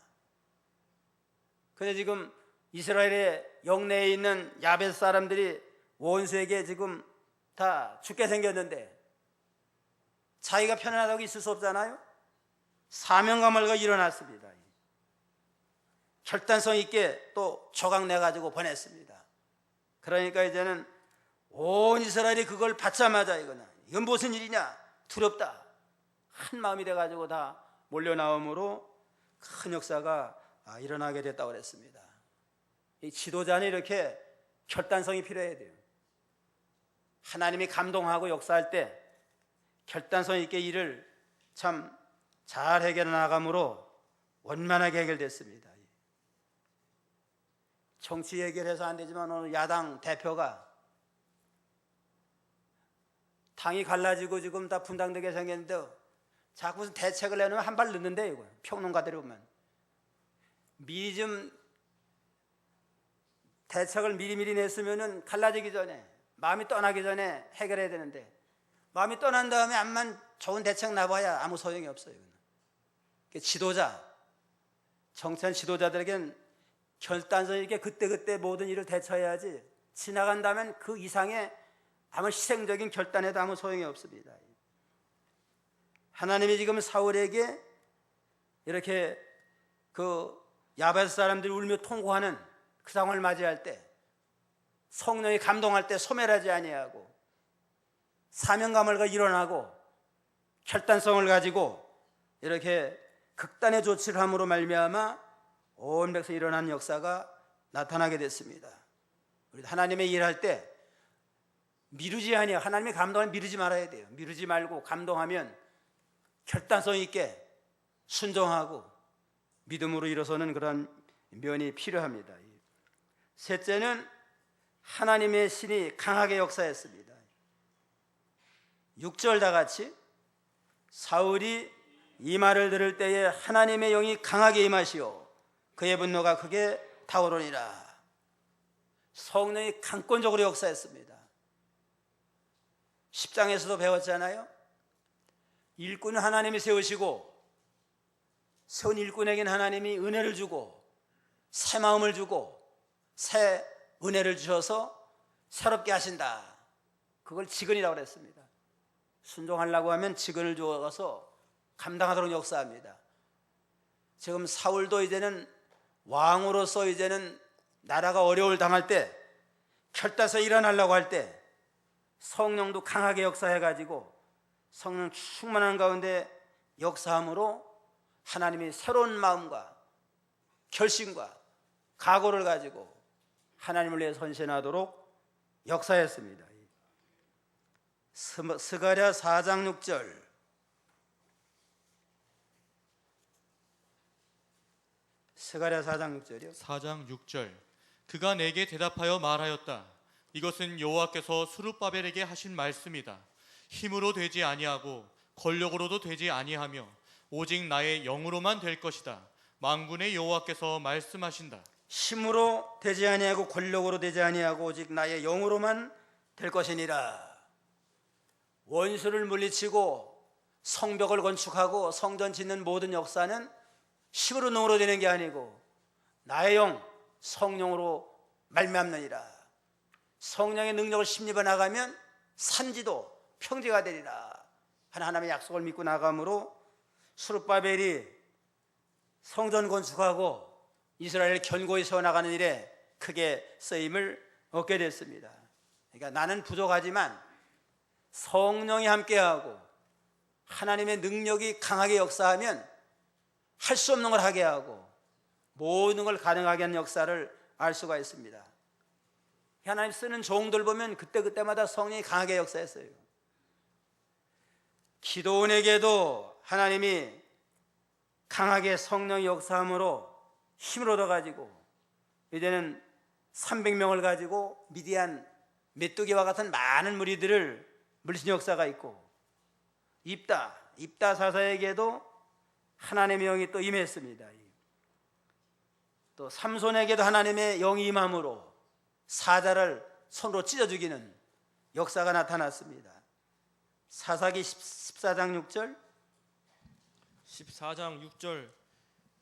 근데 지금 이스라엘의 영내에 있는 야벳 사람들이 원수에게 지금 다 죽게 생겼는데 자기가 편안하다고 있을 수 없잖아요. 사명감을 일어났습니다. 결단성 있게 또 조각 내가지고 보냈습니다. 그러니까 이제는 온 이스라엘이 그걸 받자마자 이건 무슨 일이냐, 두렵다, 한 마음이 돼가지고 다 몰려 나옴으로 큰 역사가 일어나게 됐다고 그랬습니다. 이 지도자는 이렇게 결단성이 필요해야 돼요. 하나님이 감동하고 역사할 때 결단성 있게 일을 참 잘 해결해 나감으로 원만하게 해결됐습니다. 정치 해결해서 안 되지만 오늘 야당 대표가 당이 갈라지고 지금 다 분당되게 생겼는데 자꾸 무슨 대책을 내놓으면 한 발 늦는데, 이거 평론가들이 보면 미리 좀 대책을 미리미리 냈으면은 갈라지기 전에, 마음이 떠나기 전에 해결해야 되는데, 마음이 떠난 다음에 암만 좋은 대책 나봐야 아무 소용이 없어요. 지도자, 정치한 지도자들에겐 결단성 있게 그때그때 모든 일을 대처해야지, 지나간다면 그 이상의 아무 희생적인 결단에도 아무 소용이 없습니다. 하나님이 지금 사울에게 이렇게 그 야벳 사람들이 울며 통곡하는 그 상황을 맞이할 때, 성령이 감동할 때 소멸하지 아니하고 사명감을 일어나고 결단성을 가지고 이렇게 극단의 조치를 함으로 말미암아 온 백성이 일어난 역사가 나타나게 됐습니다. 우리 하나님의 일할 때 미루지 아니야. 하나님의 감동을 미루지 말아야 돼요. 미루지 말고 감동하면 결단성 있게 순종하고 믿음으로 일어서는 그런 면이 필요합니다. 셋째는 하나님의 신이 강하게 역사했습니다. 6절 다 같이, 사울이 이 말을 들을 때에 하나님의 영이 강하게 임하시오 그의 분노가 크게 타오르니라. 성령이 강권적으로 역사했습니다. 10장에서도 배웠잖아요. 일꾼은 하나님이 세우시고, 세운 일꾼에게는 하나님이 은혜를 주고 새 마음을 주고 새 은혜를 주셔서 새롭게 하신다. 그걸 직언이라고 그랬습니다. 순종하려고 하면 직언을 주어서 감당하도록 역사합니다. 지금 사울도 이제는 왕으로서 이제는 나라가 어려움을 당할 때, 결단해서 일어나려고 할 때 성령도 강하게 역사해가지고 성령 충만한 가운데 역사함으로 하나님이 새로운 마음과 결심과 각오를 가지고 하나님을 위해 헌신하도록 역사했습니다. 스가랴 4장 6절, 스가랴 4장 6절이요. 4장 6절. 그가 내게 대답하여 말하였다. 이것은 여호와께서 스룹바벨에게 하신 말씀이다. 힘으로 되지 아니하고 권력으로도 되지 아니하며 오직 나의 영으로만 될 것이다. 만군의 여호와께서 말씀하신다. 힘으로 되지 아니하고 권력으로 되지 아니하고 오직 나의 영으로만 될 것이니라. 원수를 물리치고 성벽을 건축하고 성전 짓는 모든 역사는 힘으로 능으로 되는 게 아니고 나의 영, 성령으로 말미암느니라. 성령의 능력을 심입해 나가면 산지도 평지가 되리라 하는 하나님의 약속을 믿고 나감으로 스룹바벨이 성전 건축하고 이스라엘을 견고히 세워나가는 일에 크게 쓰임을 얻게 됐습니다. 그러니까 나는 부족하지만 성령이 함께하고 하나님의 능력이 강하게 역사하면 할 수 없는 걸 하게 하고 모든 걸 가능하게 하는 역사를 알 수가 있습니다. 하나님 쓰는 종들 보면 그때그때마다 성령이 강하게 역사했어요. 기도원에게도 하나님이 강하게 성령의 역사함으로 힘을 얻어가지고 이제는 300명을 가지고 미디안 메뚜기와 같은 많은 무리들을 물리친 역사가 있고, 입다 사사에게도 하나님의 영이 또 임했습니다. 또 삼손에게도 하나님의 영이 임함으로 사자를 손으로 찢어 죽이는 역사가 나타났습니다. 사사기 14장 6절 14장 6절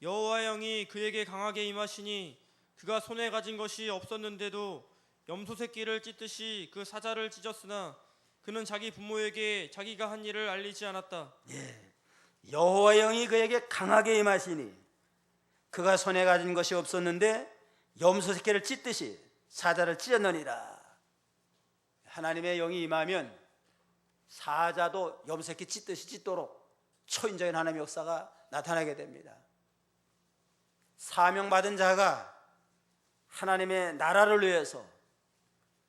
여호와의 영이 그에게 강하게 임하시니 그가 손에 가진 것이 없었는데도 염소 새끼를 찢듯이 그 사자를 찢었으나 그는 자기 부모에게 자기가 한 일을 알리지 않았다. 여호와의 영이 그에게 강하게 임하시니 그가 손에 가진 것이 없었는데 염소 새끼를 찢듯이 사자를 찢었느니라. 하나님의 영이 임하면 사자도 염소 새끼 찢듯이 찢도록 초인적인 하나님의 역사가 나타나게 됩니다. 사명받은 자가 하나님의 나라를 위해서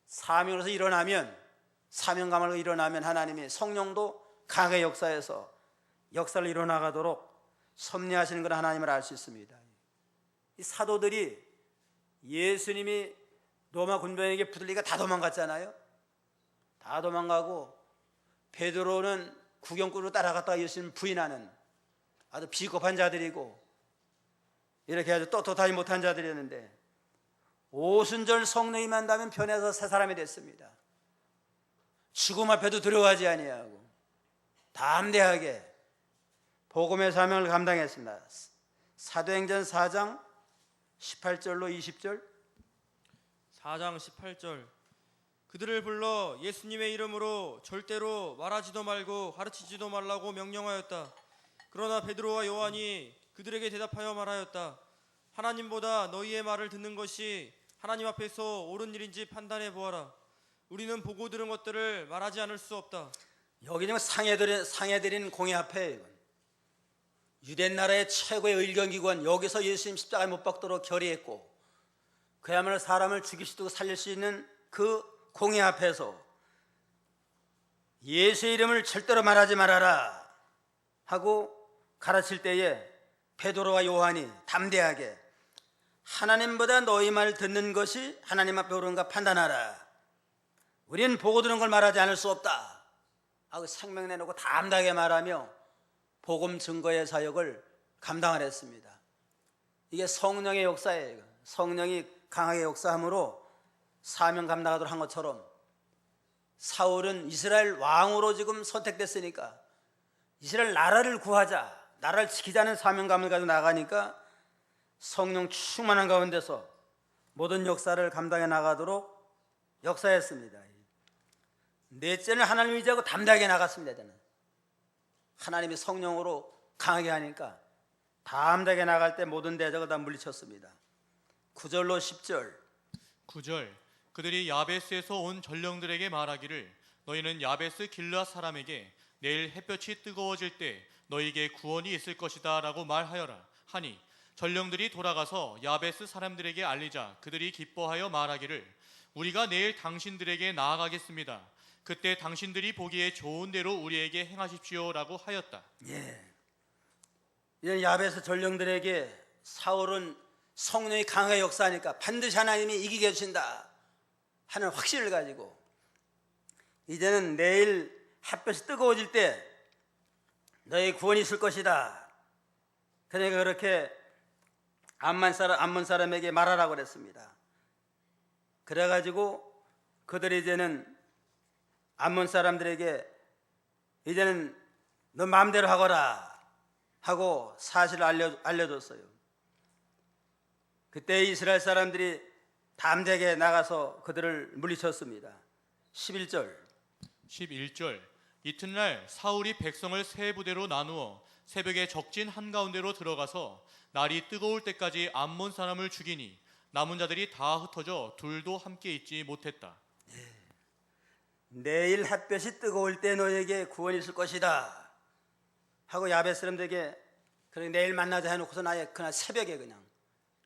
사명으로서 일어나면, 사명감으로 일어나면 하나님의 성령도 강하게 역사해서 역사를 이뤄나가도록 섭리하시는 걸 하나님을 알 수 있습니다. 이 사도들이 예수님이 로마 군병에게 붙들리니까 다 도망갔잖아요. 다 도망가고 베드로는 구경꾼으로 따라갔다가 예수님 부인하는 아주 비겁한 자들이고 이렇게 아주 떳떳하지 못한 자들이었는데 오순절 성령이 임한다면 변해서 새 사람이 됐습니다. 죽음 앞에도 두려워하지 아니하고 담대하게 복음의 사명을 감당했습니다. 사도행전 4장 18절로 20절 4장 18절 그들을 불러 예수님의 이름으로 절대로 말하지도 말고 가르치지도 말라고 명령하였다. 그러나 베드로와 요한이 그들에게 대답하여 말하였다. 하나님보다 너희의 말을 듣는 것이 하나님 앞에서 옳은 일인지 판단해 보아라. 우리는 보고 들은 것들을 말하지 않을 수 없다. 여기는 상해드린 공회 앞에 유대 나라의 최고의 의견기관, 여기서 예수님 십자가에 못 박도록 결의했고 그야말로 사람을 죽일 수도 살릴 수 있는 그 공회 앞에서 예수의 이름을 절대로 말하지 말아라 하고 가르칠 때에 베드로와 요한이 담대하게 하나님보다 너희 말 듣는 것이 하나님 앞에 옳은가 판단하라. 우리는 보고 들은 걸 말하지 않을 수 없다 하고 생명 내놓고 담대하게 말하며 복음 증거의 사역을 감당을 했습니다. 이게 성령의 역사예요. 성령이 강하게 역사함으로 사명 감당하도록 한 것처럼 사울은 이스라엘 왕으로 지금 선택됐으니까 이스라엘 나라를 구하자, 나라를 지키자는 사명감을 가지고 나가니까 성령 충만한 가운데서 모든 역사를 감당해 나가도록 역사했습니다. 넷째는 하나님 의지하고 담대하게 나갔습니다. 저는 하나님이 성령으로 강하게 하니까 담대하게 나갈 때 모든 대적을 다 물리쳤습니다. 9절로 10절 9절 그들이 야베스에서 온 전령들에게 말하기를 너희는 야베스 길르앗 사람에게 내일 햇볕이 뜨거워질 때 너희에게 구원이 있을 것이다 라고 말하여라 하니 전령들이 돌아가서 야베스 사람들에게 알리자 그들이 기뻐하여 말하기를 우리가 내일 당신들에게 나아가겠습니다. 그때 당신들이 보기에 좋은 대로 우리에게 행하십시오 라고 하였다. 이런 야베스 전령들에게 사울은 성령이 강하게 역사하니까 반드시 하나님이 이기게 해주신다 하는 확신을 가지고 이제는 내일 햇볕이 뜨거워질 때 너희 구원이 있을 것이다. 그러니까 그렇게 암몬 사람에게 말하라고 그랬습니다. 그래가지고 그들이 이제는 암몬 사람들에게 이제는 너 마음대로 하거라 하고 사실을 알려줬어요. 그때 이스라엘 사람들이 담대하게 나가서 그들을 물리쳤습니다. 11절 이튿날 사울이 백성을 세 부대로 나누어 새벽에 적진 한가운데로 들어가서 날이 뜨거울 때까지 암몬 사람을 죽이니 남은 자들이 다 흩어져 둘도 함께 있지 못했다. 내일 햇볕이 뜨거울 때 너에게 구원이 있을 것이다 하고 야베스 사람들에게 그래 내일 만나자 해놓고서 나의 그날 새벽에 그냥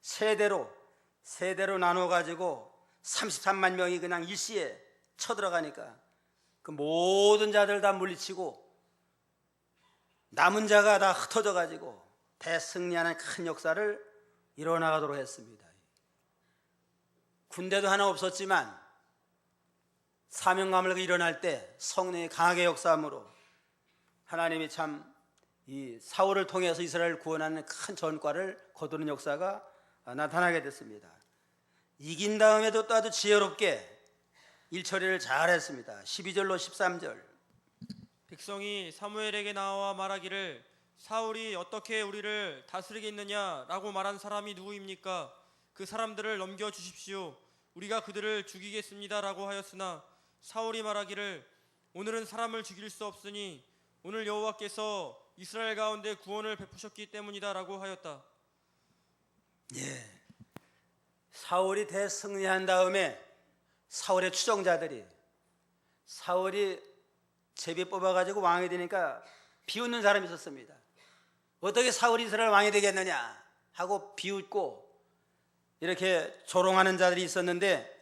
세대로 나눠 가지고 33만 명이 그냥 일시에 쳐들어가니까 그 모든 자들 다 물리치고 남은 자가 다 흩어져 가지고 대승리하는 큰 역사를 이뤄나가도록 했습니다. 군대도 하나 없었지만 사명감을 일어날 때 성령이 강하게 역사함으로 하나님이 참 이 사울을 통해서 이스라엘을 구원하는 큰 전과를 거두는 역사가 나타나게 됐습니다. 이긴 다음에도 또 아주 지혜롭게 일처리를 잘했습니다. 12절로 13절. 백성이 사무엘에게 나와 말하기를 사울이 어떻게 우리를 다스리겠느냐라고 말한 사람이 누구입니까? 그 사람들을 넘겨 주십시오. 우리가 그들을 죽이겠습니다라고 하였으나 사울이 말하기를 오늘은 사람을 죽일 수 없으니 오늘 여호와께서 이스라엘 가운데 구원을 베푸셨기 때문이다라고 하였다. 사울이 대승리한 다음에 사울의 추종자들이 사울이 제비 뽑아가지고 왕이 되니까 비웃는 사람이 있었습니다. 어떻게 사울이 이스라엘 왕이 되겠느냐 하고 비웃고 이렇게 조롱하는 자들이 있었는데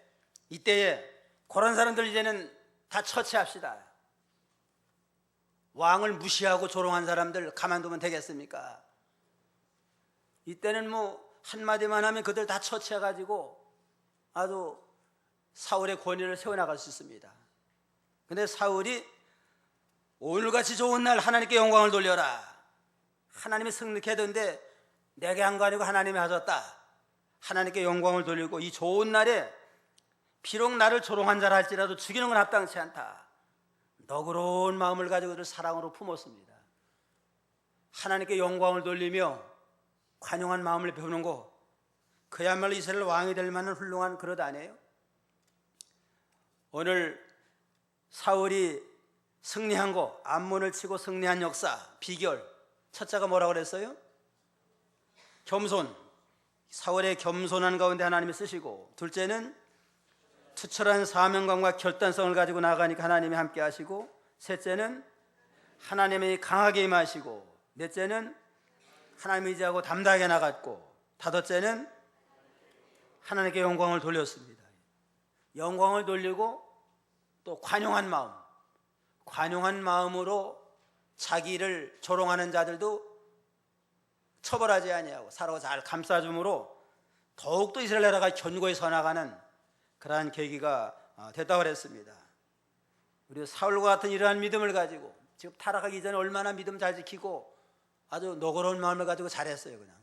이때에 그런 사람들 이제는 다 처치합시다. 왕을 무시하고 조롱한 사람들 가만두면 되겠습니까? 이때는 뭐 한마디만 하면 그들 다 처치해가지고 아주 사울의 권위를 세워나갈 수 있습니다. 근데 사울이 오늘같이 좋은 날 하나님께 영광을 돌려라. 하나님이 승리케 하던데 내게 한 거 아니고 하나님이 하셨다. 하나님께 영광을 돌리고 이 좋은 날에 비록 나를 조롱한 자라 할지라도 죽이는 건 합당치 않다. 너그러운 마음을 가지고 그들 사랑으로 품었습니다. 하나님께 영광을 돌리며 관용한 마음을 배우는 거 그야말로 이스라엘 왕이 될 만한 훌륭한 그릇 아니에요? 오늘 사울이 승리한 거, 암몬을 치고 승리한 역사, 비결 첫째가 뭐라고 그랬어요? 겸손. 사울의 겸손한 가운데 하나님이 쓰시고, 둘째는 투철한 사명감과 결단성을 가지고 나가니까 하나님이 함께 하시고, 셋째는 하나님이 강하게 임하시고, 넷째는 하나님을 의지하고 담대하게 나갔고, 다섯째는 하나님께 영광을 돌렸습니다. 영광을 돌리고 또 관용한 마음으로 자기를 조롱하는 자들도 처벌하지 아니하고 서로 잘 감싸줌으로 더욱더 이스라엘 나라가 견고히 서나가는 그러한 계기가 됐다고 그랬습니다. 우리 사울과 같은 이러한 믿음을 가지고 지금 타락하기 전에 얼마나 믿음 잘 지키고 아주 너그러운 마음을 가지고 잘했어요. 그냥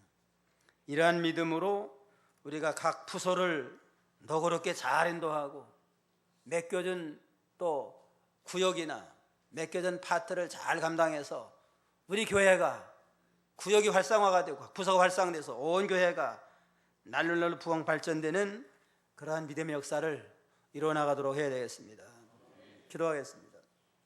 이러한 믿음으로 우리가 각 부서를 너그럽게 잘 인도하고 맡겨준 또 구역이나 맡겨진 파트를 잘 감당해서 우리 교회가 구역이 활성화가 되고 부서가 활성화돼서 온 교회가 날로 부흥 발전되는 그러한 믿음의 역사를 이루어나가도록 해야 되겠습니다. 기도하겠습니다.